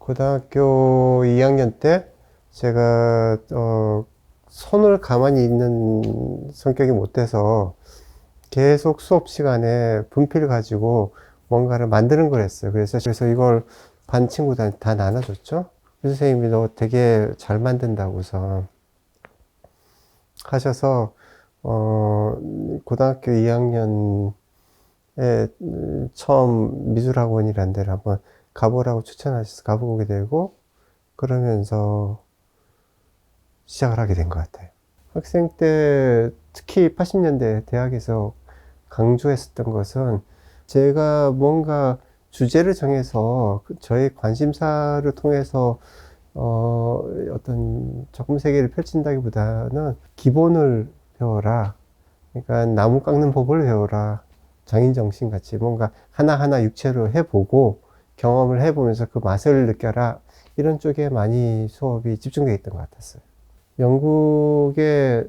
고등학교 2학년 때 제가 손을 가만히 있는 성격이 못 돼서 계속 수업 시간에 분필 가지고 뭔가를 만드는 걸 했어요. 그래서 이걸 반 친구들 다 나눠줬죠. 선생님이 너 되게 잘 만든다고서 하셔서 고등학교 2학년에 처음 미술학원이라는 데를 한번 가보라고 추천하셔서 가보게 되고, 그러면서 시작을 하게 된 것 같아요. 학생 때 특히 80년대 대학에서 강조했었던 것은, 제가 뭔가 주제를 정해서 저의 관심사를 통해서 어떤 작품 세계를 펼친다기보다는 기본을 배워라. 그러니까 나무 깎는 법을 배워라. 장인정신 같이 뭔가 하나하나 육체로 해보고 경험을 해보면서 그 맛을 느껴라. 이런 쪽에 많이 수업이 집중되어 있던 것 같았어요. 영국에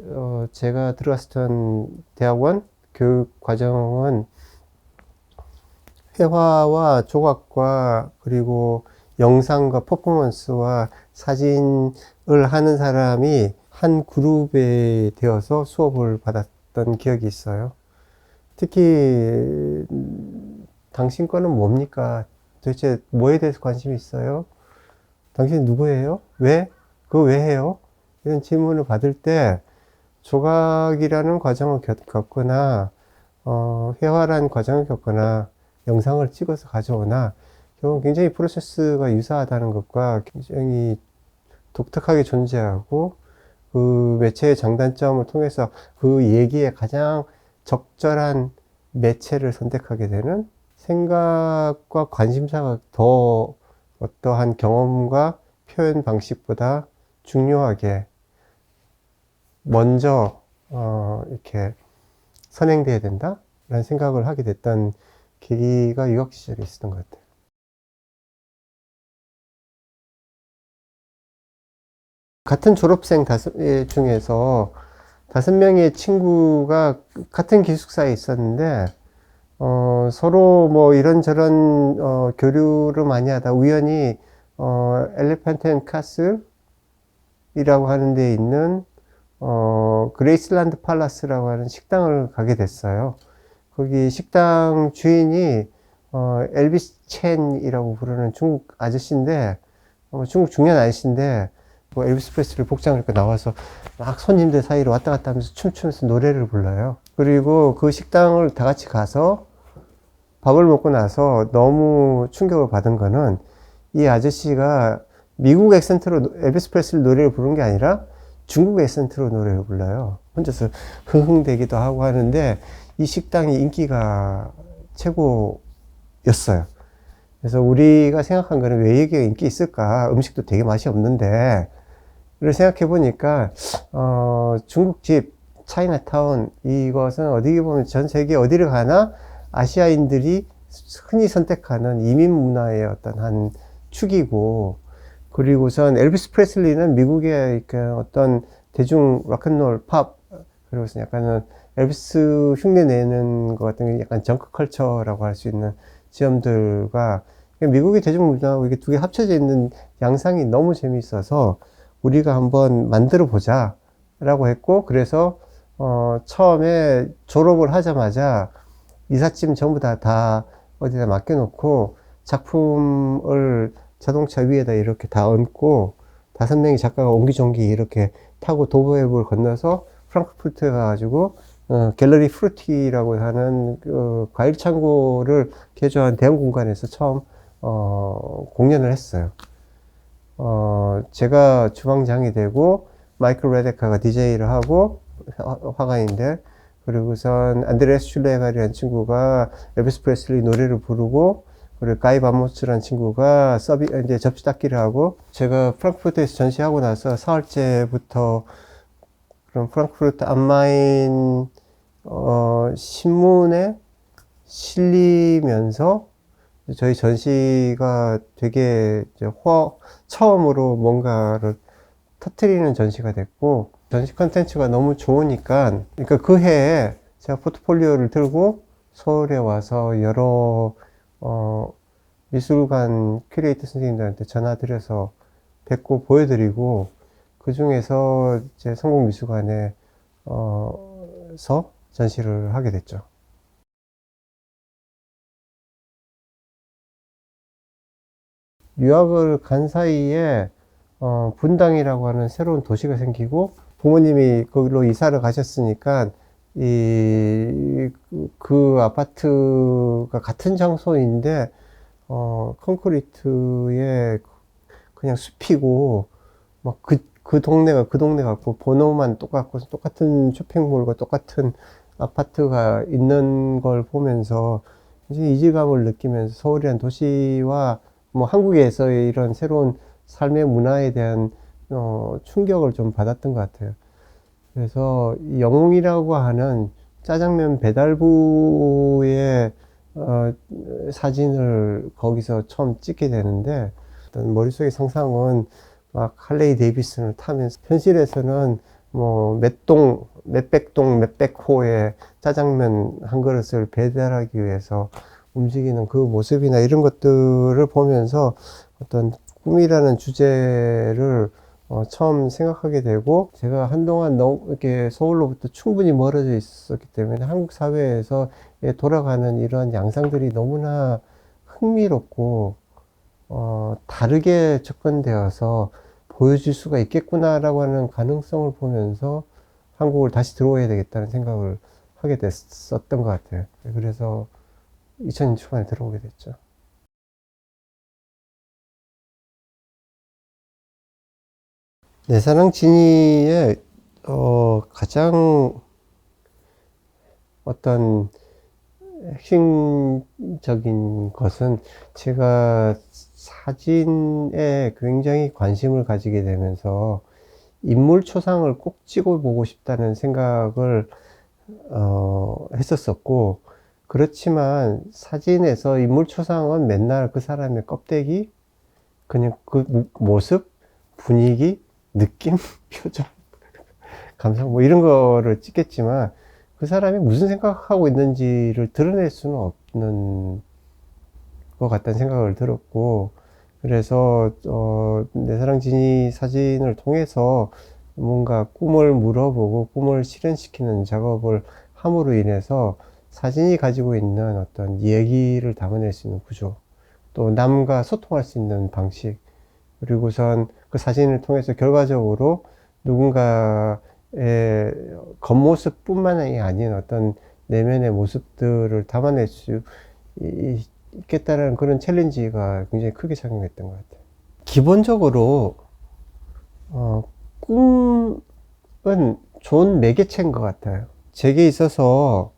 제가 들어갔던 대학원 교육 과정은 회화와 조각과 그리고 영상과 퍼포먼스와 사진을 하는 사람이 한 그룹에 되어서 수업을 받았던 기억이 있어요. 특히 당신 거는 뭡니까? 도대체 뭐에 대해서 관심이 있어요? 당신 누구예요? 왜? 그거 왜 해요? 이런 질문을 받을 때 조각이라는 과정을 겪거나 회화라는 과정을 겪거나 영상을 찍어서 가져오나 결국 굉장히 프로세스가 유사하다는 것과 굉장히 독특하게 존재하고 그 매체의 장단점을 통해서 그 얘기에 가장 적절한 매체를 선택하게 되는, 생각과 관심사가 더 어떠한 경험과 표현 방식보다 중요하게 먼저 이렇게 선행돼야 된다라는 생각을 하게 됐던 계기가 유학 시절에 있었던 것 같아요. 같은 졸업생 중에서 5명의 친구가 같은 기숙사에 있었는데, 서로 뭐 이런저런, 교류를 많이 하다 우연히, 엘리펀트 앤 카슬이라고 하는 데 있는, 그레이슬란드 팔라스라고 하는 식당을 가게 됐어요. 거기 식당 주인이, 엘비스 첸이라고 부르는 중국 아저씨인데, 중국 중년 아저씨인데, 뭐 엘비스 프레슬리 복장을 입고 나와서 막 손님들 사이로 왔다 갔다 하면서 춤추면서 노래를 불러요. 그리고 그 식당을 다 같이 가서 밥을 먹고 나서 너무 충격을 받은 거는, 이 아저씨가 미국 액센트로 엘비스 프레슬리 노래를 부르는 게 아니라 중국 액센트로 노래를 불러요. 혼자서 흥흥대기도 하고 하는데 이 식당이 인기가 최고였어요. 그래서 우리가 생각한 거는 왜 이게 인기 있을까? 음식도 되게 맛이 없는데. 를 생각해 보니까, 중국집, 차이나타운, 이것은 어디 보면 전 세계 어디를 가나 아시아인들이 흔히 선택하는 이민 문화의 어떤 한 축이고, 그리고선 엘비스 프레슬리는 미국의 어떤 대중 락앤롤, 팝, 그리고서 약간은 엘비스 흉내 내는 것 같은 약간 정크 컬처라고 할 수 있는 지점들과 미국의 대중문화하고 이게 두 개 합쳐져 있는 양상이 너무 재미있어서 우리가 한번 만들어 보자 라고 했고, 그래서 처음에 졸업을 하자마자 이삿짐 전부 다 어디다 맡겨놓고 작품을 자동차 위에다 이렇게 다 얹고 5명의 작가가 옹기종기 이렇게 타고 도보해을 건너서 프랑크푸르트에 가가지고 갤러리 프루티라고 하는 과일 창고를 개조한 대형 공간에서 처음 공연을 했어요. 제가 주방장이 되고 마이클 레데카가 DJ를 하고, 화가인데, 그리고선 안드레스 슐레가리라는 친구가 엘비스 프레슬리 노래를 부르고, 그리고 가이 바모스라는 친구가 이제 접시 닦기를 하고, 제가 프랑크푸르트에서 전시하고 나서 사흘째부터 그런 프랑크푸르트 안마인 신문에 실리면서 저희 전시가 되게 처음으로 뭔가를 터트리는 전시가 됐고, 전시 컨텐츠가 너무 좋으니까, 그러니까 그 해에 제가 포트폴리오를 들고 서울에 와서 여러 미술관 큐레이터 선생님들한테 전화드려서 뵙고 보여드리고, 그 중에서 이제 성공미술관에 서 전시를 하게 됐죠. 유학을 간 사이에 분당이라고 하는 새로운 도시가 생기고, 부모님이 거기로 이사를 가셨으니까 그 아파트가 같은 장소인데 콘크리트에 그냥 숲이고, 막 그 동네가 그 동네 같고, 번호만 똑같고, 똑같은 쇼핑몰과 똑같은 아파트가 있는 걸 보면서 이제 이질감을 느끼면서, 서울이란 도시와 뭐 한국에서의 이런 새로운 삶의 문화에 대한 충격을 좀 받았던 것 같아요. 그래서 영웅이라고 하는 짜장면 배달부의 사진을 거기서 처음 찍게 되는데, 어떤 머릿속의 상상은 막 할레이 데이비슨을 타면서, 현실에서는 뭐 몇백 동, 몇백 호의 짜장면 한 그릇을 배달하기 위해서 움직이는 그 모습이나 이런 것들을 보면서 어떤 꿈이라는 주제를 처음 생각하게 되고, 제가 한동안 너무 이렇게 서울로부터 충분히 멀어져 있었기 때문에 한국 사회에서 돌아가는 이러한 양상들이 너무나 흥미롭고, 다르게 접근되어서 보여줄 수가 있겠구나라고 하는 가능성을 보면서 한국을 다시 들어와야 되겠다는 생각을 하게 됐었던 것 같아요. 그래서 2000년 초반에 들어오게 됐죠. 내 사랑 지니의 가장 어떤 핵심적인 것은, 제가 사진에 굉장히 관심을 가지게 되면서 인물 초상을 꼭 찍어보고 싶다는 생각을 했었었고, 그렇지만 사진에서 인물 초상은 맨날 그 사람의 껍데기, 그냥 그 모습, 분위기, 느낌, 표정, 감성 뭐 이런 거를 찍겠지만, 그 사람이 무슨 생각하고 있는지를 드러낼 수는 없는 것 같다는 생각을 들었고, 그래서 내 사랑 지니 사진을 통해서 뭔가 꿈을 물어보고 꿈을 실현시키는 작업을 함으로 인해서 사진이 가지고 있는 어떤 얘기를 담아낼 수 있는 구조, 또 남과 소통할 수 있는 방식, 그리고선 그 사진을 통해서 결과적으로 누군가의 겉모습뿐만이 아닌 어떤 내면의 모습들을 담아낼 수 있겠다는 그런 챌린지가 굉장히 크게 작용했던 것 같아요. 기본적으로 어, 꿈은 좋은 매개체인 것 같아요. 제게 있어서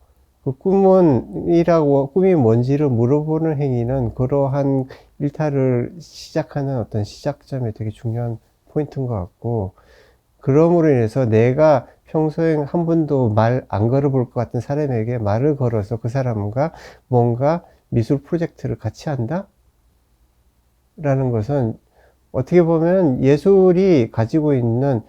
그 꿈이 뭔지를 물어보는 행위는 그러한 일탈을 시작하는 어떤 시작점에 되게 중요한 포인트인 것 같고, 그러므로 인해서 내가 평소에 한 번도 말 안 걸어볼 것 같은 사람에게 말을 걸어서 그 사람과 뭔가 미술 프로젝트를 같이 한다? 라는 것은 어떻게 보면 예술이 가지고 있는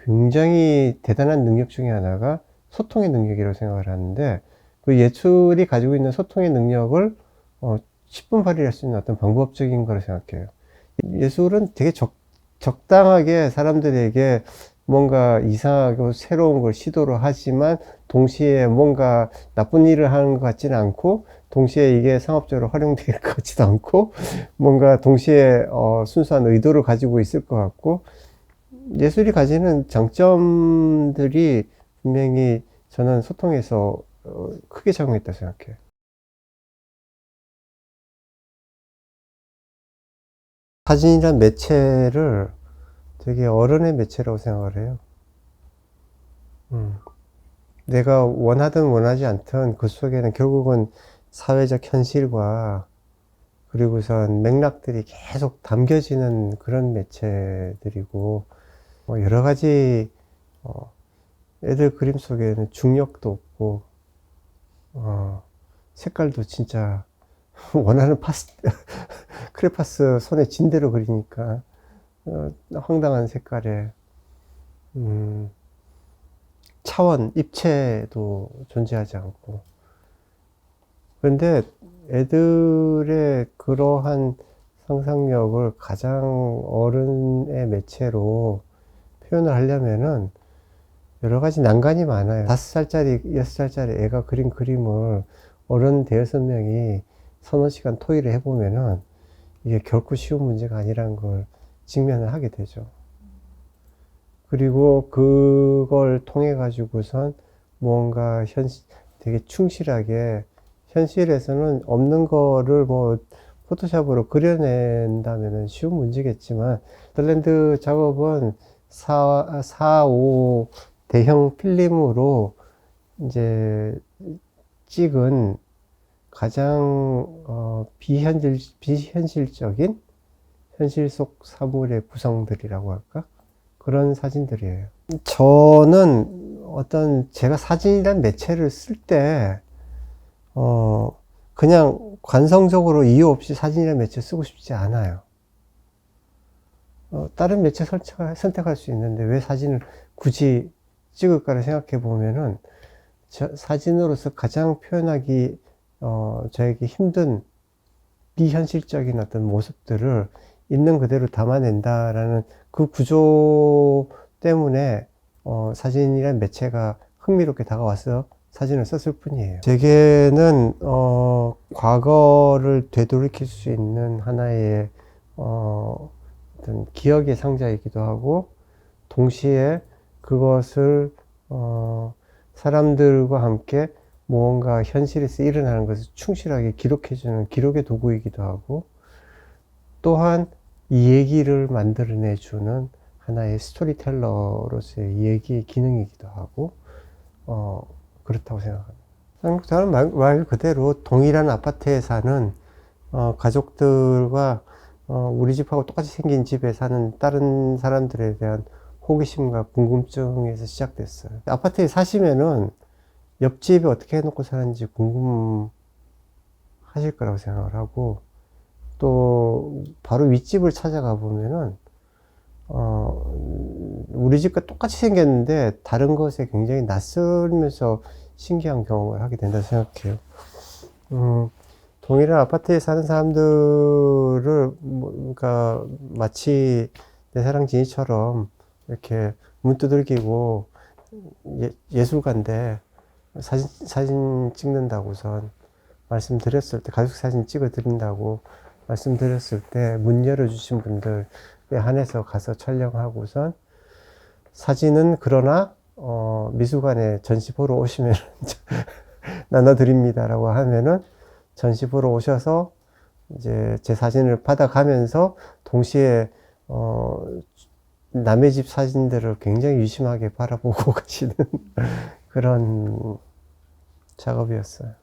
굉장히 대단한 능력 중에 하나가 소통의 능력이라고 생각을 하는데, 그 예술이 가지고 있는 소통의 능력을 10분 발휘할 수 있는 어떤 방법적인 거라고 생각해요. 예술은 되게 적당하게 사람들에게 뭔가 이상하고 새로운 걸 시도를 하지만, 동시에 뭔가 나쁜 일을 하는 것 같지는 않고, 동시에 이게 상업적으로 활용될 것 같지도 않고, 뭔가 동시에 순수한 의도를 가지고 있을 것 같고, 예술이 가지는 장점들이 분명히 저는 소통에서 크게 작용했다 생각해요. 사진이란 매체를 되게 어른의 매체라고 생각을 해요. 음. 내가 원하든 원하지 않든 그 속에는 결국은 사회적 현실과, 그리고선 맥락들이 계속 담겨지는 그런 매체들이고, 여러 가지 애들 그림 속에는 중력도 없고, 색깔도 진짜 원하는 크레파스 손에 쥔 대로 그리니까 황당한 색깔에 음, 차원, 입체도 존재하지 않고, 그런데 애들의 그러한 상상력을 가장 어른의 매체로 표현을 하려면은 여러 가지 난관이 많아요. 5살짜리, 6살짜리 애가 그린 그림을 어른 대여섯 명이 서너 시간 토의를 해보면은 이게 결코 쉬운 문제가 아니라는 걸 직면을 하게 되죠. 그리고 그걸 통해 가지고선 뭔가 되게 충실하게 현실에서는 없는 거를 뭐 포토샵으로 그려낸다면 쉬운 문제겠지만, 네덜란드 작업은 5 대형 필름으로 이제 찍은 가장 비현실적인 현실 속 사물의 구성들이라고 할까? 그런 사진들이에요. 저는 제가 사진이란 매체를 쓸 때, 그냥 관성적으로 이유 없이 사진이란 매체 쓰고 싶지 않아요. 다른 매체 선택할 수 있는데 왜 사진을 굳이 찍을까를 생각해 보면은, 사진으로서 가장 표현하기, 저에게 힘든 비현실적인 어떤 모습들을 있는 그대로 담아낸다라는 그 구조 때문에, 사진이란 매체가 흥미롭게 다가와서 사진을 썼을 뿐이에요. 제게는, 과거를 되돌이킬 수 있는 하나의, 어떤 기억의 상자이기도 하고, 동시에 그것을, 사람들과 함께 무언가 현실에서 일어나는 것을 충실하게 기록해주는 기록의 도구이기도 하고, 또한 이 얘기를 만들어내주는 하나의 스토리텔러로서의 얘기의 기능이기도 하고, 그렇다고 생각합니다. 저는 말 그대로 동일한 아파트에 사는, 가족들과, 우리 집하고 똑같이 생긴 집에 사는 다른 사람들에 대한 호기심과 궁금증에서 시작됐어요. 아파트에 사시면은 옆집에 어떻게 해놓고 사는지 궁금하실 거라고 생각을 하고, 또 바로 윗집을 찾아가 보면은, 우리 집과 똑같이 생겼는데 다른 것에 굉장히 낯설면서 신기한 경험을 하게 된다고 생각해요. 동일한 아파트에 사는 사람들을, 그러니까 마치 내 사랑 지니처럼 이렇게 문 두들기고 예술가인데 사진 찍는다고선 말씀드렸을 때, 가족 사진 찍어 드린다고 말씀드렸을 때 문 열어주신 분들에 한해서 가서 촬영하고선, 사진은 그러나 미술관에 전시 보러 오시면 나눠드립니다라고 하면은 전시 보러 오셔서 이제 제 사진을 받아가면서 동시에 남의 집 사진들을 굉장히 유심하게 바라보고 가시는 그런 작업이었어요.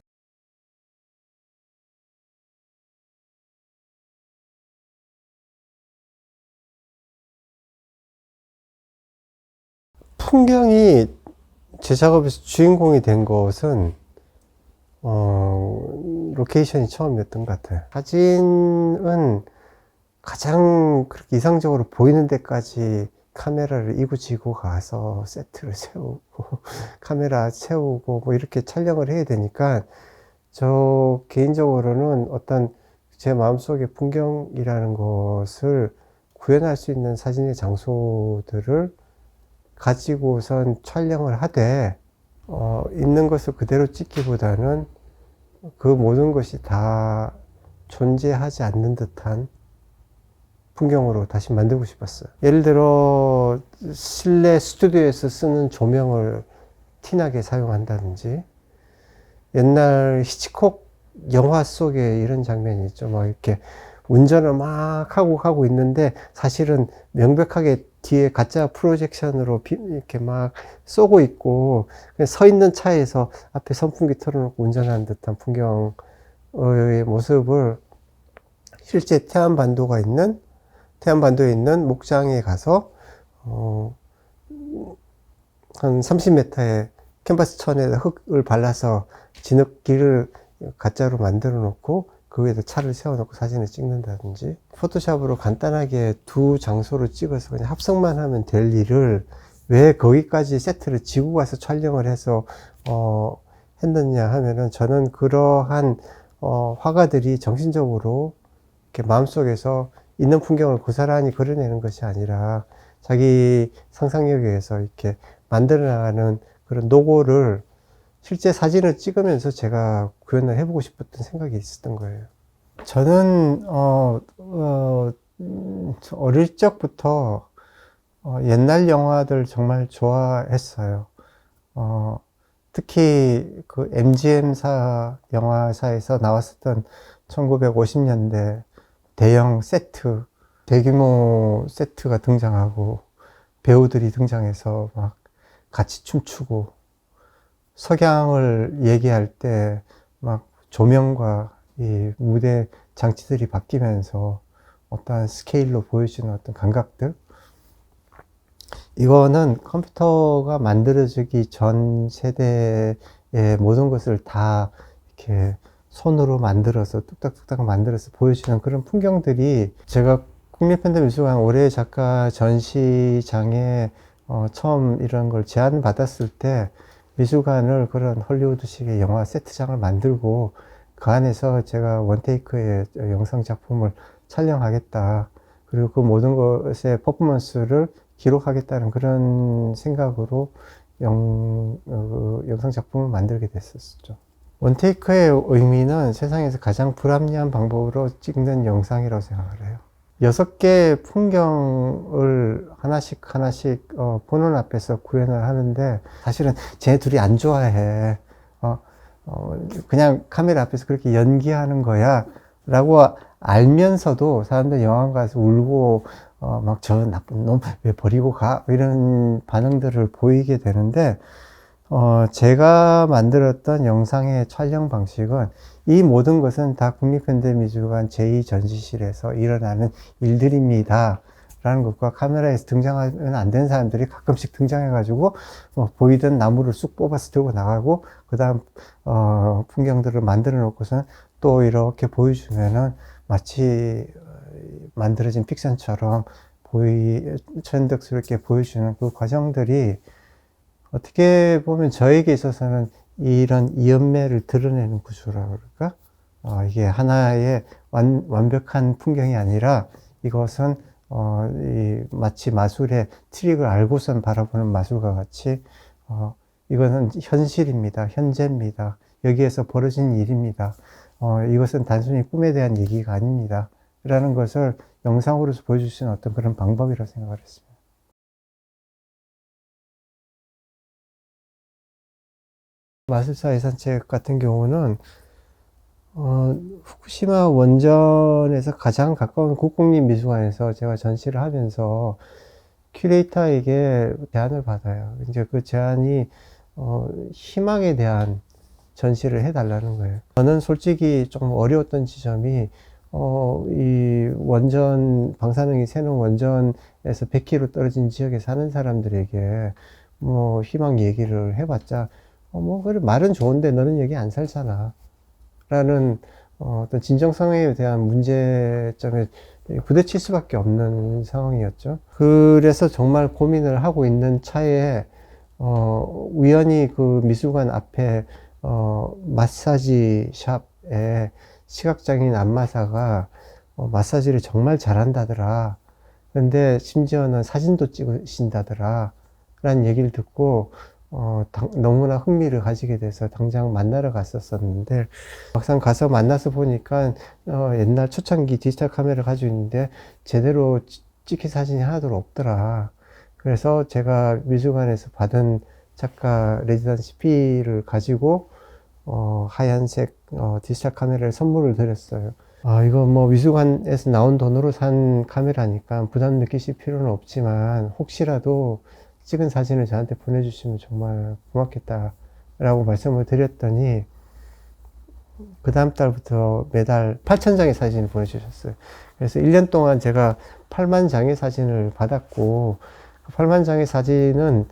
풍경이 제 작업에서 주인공이 된 것은, 로케이션이 처음이었던 것 같아요. 사진은 가장 그렇게 이상적으로 보이는 데까지 카메라를 이고지고 가서 세트를 세우고, 카메라 세우고, 뭐 이렇게 촬영을 해야 되니까, 저 개인적으로는 어떤 제 마음속의 풍경이라는 것을 구현할 수 있는 사진의 장소들을 가지고선 촬영을 하되, 있는 것을 그대로 찍기보다는 그 모든 것이 다 존재하지 않는 듯한 풍경으로 다시 만들고 싶었어요. 예를 들어 실내 스튜디오에서 쓰는 조명을 티나게 사용한다든지, 옛날 히치콕 영화 속에 이런 장면이 있죠. 막 이렇게 운전을 막 하고 있는데 사실은 명백하게 뒤에 가짜 프로젝션으로 이렇게 막 쏘고 있고, 그냥 서 있는 차에서 앞에 선풍기 틀어놓고 운전하는 듯한 풍경의 모습을 실제 태안반도에 있는 목장에 가서, 한 30m의 캔버스 천에 흙을 발라서 진흙길을 가짜로 만들어 놓고 그 위에다 차를 세워놓고 사진을 찍는다든지, 포토샵으로 간단하게 두 장소를 찍어서 그냥 합성만 하면 될 일을 왜 거기까지 세트를 지고 가서 촬영을 해서 했느냐 하면은 저는 그러한 화가들이 정신적으로 이렇게 마음속에서 있는 풍경을 고스란히 그려내는 것이 아니라 자기 상상력에 의해서 이렇게 만들어 나가는 그런 노고를 실제 사진을 찍으면서 제가 구현을 해보고 싶었던 생각이 있었던 거예요. 저는 어릴 적부터 옛날 영화들 정말 좋아했어요. 특히 그 MGM사 영화사에서 나왔었던 1950년대 대형 세트, 대규모 세트가 등장하고 배우들이 등장해서 막 같이 춤추고 석양을 얘기할 때 막 조명과 이 무대 장치들이 바뀌면서 어떠한 스케일로 보여주는 어떤 감각들, 이거는 컴퓨터가 만들어지기 전 세대의 모든 것을 다 이렇게 손으로 만들어서 뚝딱뚝딱 만들어서 보여주는 그런 풍경들이, 제가 국립현대미술관 올해 작가 전시장에 처음 이런 걸 제안받았을 때 미술관을 그런 헐리우드식의 영화 세트장을 만들고 그 안에서 제가 원테이크의 영상 작품을 촬영하겠다, 그리고 그 모든 것의 퍼포먼스를 기록하겠다는 그런 생각으로 영상 작품을 만들게 됐었죠. 원테이크의 의미는 세상에서 가장 불합리한 방법으로 찍는 영상이라고 생각을 해요. 6개의 풍경을 하나씩 보는 앞에서 구현을 하는데, 사실은 쟤 둘이 안 좋아해. 그냥 카메라 앞에서 그렇게 연기하는 거야 라고 알면서도 사람들 영화관 가서 울고 막 저 나쁜 놈 왜 버리고 가, 이런 반응들을 보이게 되는데, 제가 만들었던 영상의 촬영 방식은 이 모든 것은 다 국립현대미술관 제2전시실에서 일어나는 일들입니다 라는 것과, 카메라에서 등장하면 안 되는 사람들이 가끔씩 등장해가지고 보이던 나무를 쑥 뽑아서 들고 나가고, 그 다음 풍경들을 만들어 놓고서는 또 이렇게 보여주면은 마치 만들어진 픽션처럼 천연덕스럽게 보여주는 그 과정들이 어떻게 보면 저에게 있어서는 이런 이연매를 드러내는 구조라 그럴까? 이게 하나의 완벽한 풍경이 아니라 이것은 마치 마술의 트릭을 알고선 바라보는 마술과 같이 이것은 현실입니다. 현재입니다. 여기에서 벌어진 일입니다. 이것은 단순히 꿈에 대한 얘기가 아닙니다. 라는 것을 영상으로서 보여줄 수 있는 어떤 그런 방법이라고 생각을 했습니다. 마술사의 산책 같은 경우는 후쿠시마 원전에서 가장 가까운 국국립미술관에서 제가 전시를 하면서 큐레이터에게 제안을 받아요. 이제 그 제안이 희망에 대한 전시를 해달라는 거예요. 저는 솔직히 좀 어려웠던 지점이 이 원전, 방사능이 새는 원전에서 100km 떨어진 지역에 사는 사람들에게 뭐 희망 얘기를 해봤자 그래, 말은 좋은데 너는 여기 안 살잖아 라는 어떤 진정성에 대한 문제점에 부딪힐 수밖에 없는 상황이었죠. 그래서 정말 고민을 하고 있는 차에 우연히 그 미술관 앞에 마사지 샵에 시각장애인 안마사가 마사지를 정말 잘한다더라. 근데 심지어는 사진도 찍으신다더라 라는 얘기를 듣고 너무나 흥미를 가지게 돼서 당장 만나러 갔었었는데, 막상 가서 만나서 보니까 옛날 초창기 디지털 카메라를 가지고 있는데 제대로 찍힌 사진이 하나도 없더라. 그래서 제가 미술관에서 받은 작가 레지던시 피를 가지고 하얀색 디지털 카메라를 선물을 드렸어요. 이거 뭐 미술관에서 나온 돈으로 산 카메라니까 부담 느끼실 필요는 없지만 혹시라도 찍은 사진을 저한테 보내주시면 정말 고맙겠다 라고 말씀을 드렸더니, 그 다음 달부터 매달 8,000장의 사진을 보내주셨어요. 그래서 1년 동안 제가 8만 장의 사진을 받았고, 그 8만 장의 사진은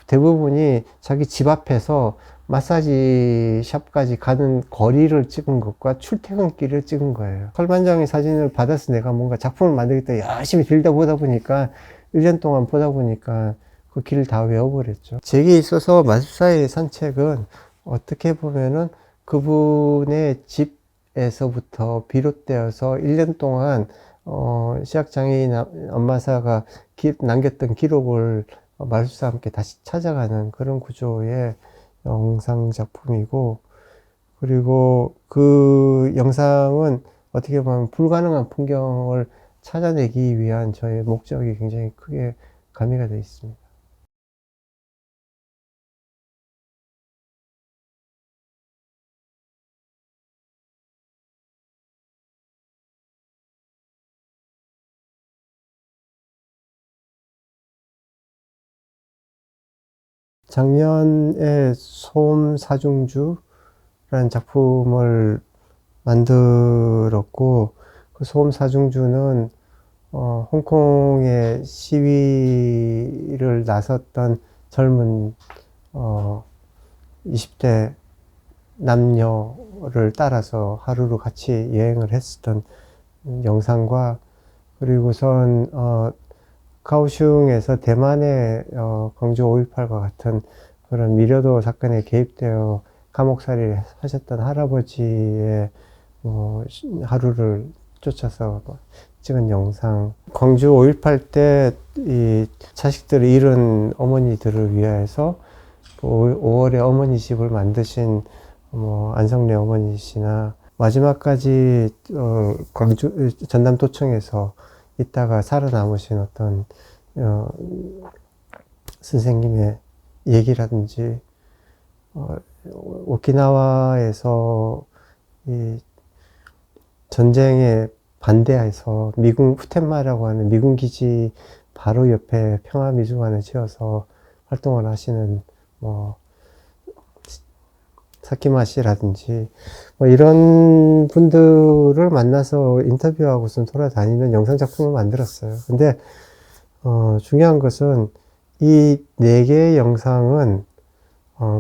대부분이 자기 집 앞에서 마사지 샵까지 가는 거리를 찍은 것과 출퇴근길을 찍은 거예요. 8만 장의 사진을 받아서 내가 뭔가 작품을 만들겠다 열심히 들다 보다 보니까 1년 동안 보다 보니까 그 길을 다 외워버렸죠. 제게 있어서 마술사의 산책은 어떻게 보면은 그분의 집에서부터 비롯되어서 1년 동안 시각장애인 엄마사가 남겼던 기록을 마술사와 함께 다시 찾아가는 그런 구조의 영상 작품이고, 그리고 그 영상은 어떻게 보면 불가능한 풍경을 찾아내기 위한 저의 목적이 굉장히 크게 가미가 되어 있습니다. 작년에 솜 사중주라는 작품을 만들었고, 그 솜 사중주는 홍콩에 시위를 나섰던 젊은 20대 남녀를 따라서 하루를 같이 여행을 했었던 영상과, 그리고선 카오슝에서 대만의 광주 5.18과 같은 그런 미려도 사건에 개입되어 감옥살이 하셨던 할아버지의 하루를 쫓아서 찍은 영상. 광주 5.18 때 이 자식들을 잃은 어머니들을 위해서 5월에 어머니 집을 만드신 안성래 어머니시나, 마지막까지 광주 전남도청에서 있다가 살아남으신 어떤 선생님의 얘기라든지, 오키나와에서 이 전쟁에 반대해서 미군 푸텐마라고 하는 미군 기지 바로 옆에 평화미술관을 지어서 활동을 하시는 사키마 씨라든지 이런 분들을 만나서 인터뷰하고선 돌아다니는 영상 작품을 만들었어요. 근데 중요한 것은 이 4개의 영상은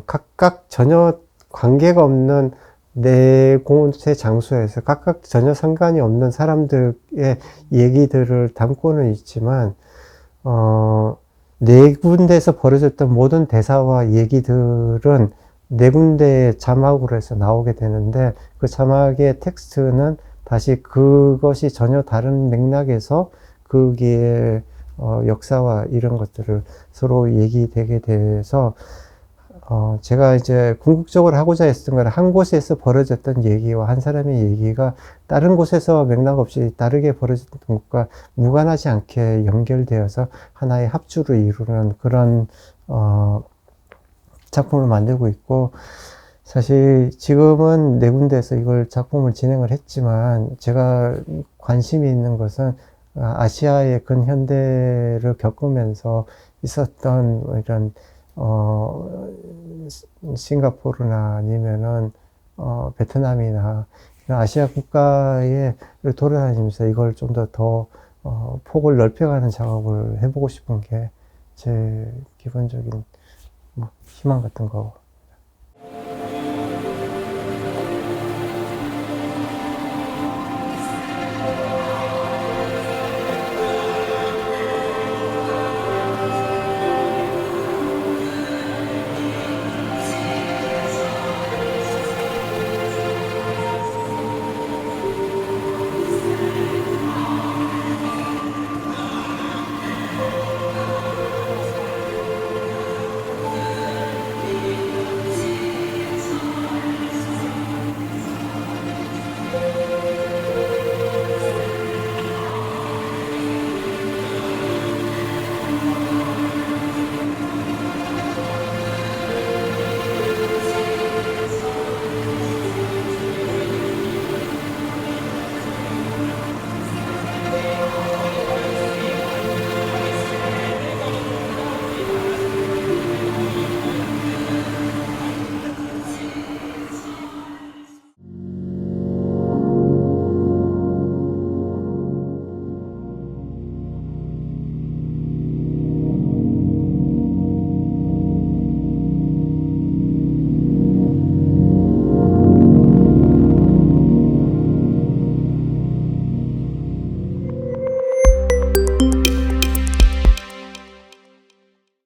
각각 전혀 관계가 없는 4곳의 장소에서 각각 전혀 상관이 없는 사람들의 얘기들을 담고는 있지만 4군데에서 벌어졌던 모든 대사와 얘기들은 4군데의 자막으로 해서 나오게 되는데, 그 자막의 텍스트는 다시 그것이 전혀 다른 맥락에서 거기에 역사와 이런 것들을 서로 얘기되게 돼서 제가 이제 궁극적으로 하고자 했던 건 한 곳에서 벌어졌던 얘기와 한 사람의 얘기가 다른 곳에서 맥락 없이 다르게 벌어졌던 것과 무관하지 않게 연결되어서 하나의 합주를 이루는 그런 작품을 만들고 있고, 사실 지금은 4군데에서 이걸 작품을 진행을 했지만 제가 관심이 있는 것은 아시아의 근현대를 겪으면서 있었던 이런 싱가포르나 아니면은 베트남이나 이런 아시아 국가에 돌아다니면서 이걸 좀 더 폭을 넓혀가는 작업을 해보고 싶은 게 제 기본적인 희망 같은 거